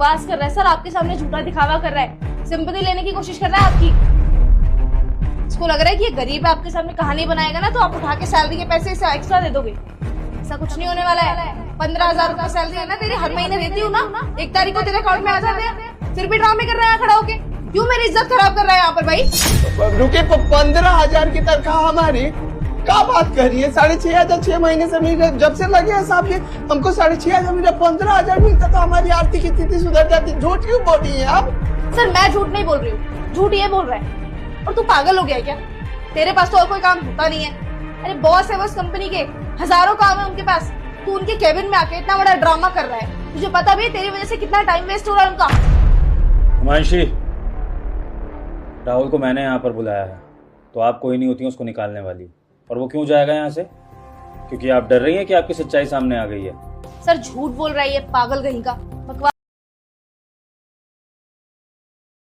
बकवास कर रहा है सर, आपके सामने झूठा दिखावा कर रहा है, सिंपैथी लेने की कोशिश कर रहा है आपकी। इसको लग रहा है कि ये गरीब है, आपके सामने कहानी बनाएगा ना तो आप उठा के सैलरी के पैसे इसे एक्स्ट्रा दे दोगे। ऐसा कुछ नहीं होने वाला है। 15,000 रुपए सैलरी है ना तेरी, हर महीने देती हूँ ना, 1 तारीख को तेरे अकाउंट में आ जाते हैं। फिर भी ड्रामे कर रहा है खड़ा होके, क्यों मेरी इज्जत खराब कर रहा है यहाँ पर भाई? रुके, 15,000 की तनख्वाह हमारी, क्या बात कर रही है? 6,500 6 महीने से मिल रहे, जब से लगे हैं साहब ये हमको 6,500 मिल रहा, 15,000 मिलता तो हमारी आर्थिक स्थिति सुधर जाती। झूठ क्यों बोल रही है आप? सर मैं झूठ नहीं बोल रही हूँ, झूठ ये बोल रहा है। और तू पागल हो गया है क्या? तेरे पास तो और कोई काम होता नहीं है। अरे बॉस है बस कंपनी के, हजारों काम है उनके पास, तू उनके केबिन में आके इतना बड़ा ड्रामा कर रहा है। तुझे पता भी है तेरी वजह से कितना टाइम वेस्ट हो रहा है उनका। हिमांशी, राहुल को मैंने यहाँ पर बुलाया है, तो आप कोई नहीं होती उसको निकालने वाली। और वो क्यों जाएगा यहाँ से? क्योंकि आप डर रही हैं कि आपकी सच्चाई सामने आ गई है। सर झूठ बोल रहा है ये पागल कहीं का।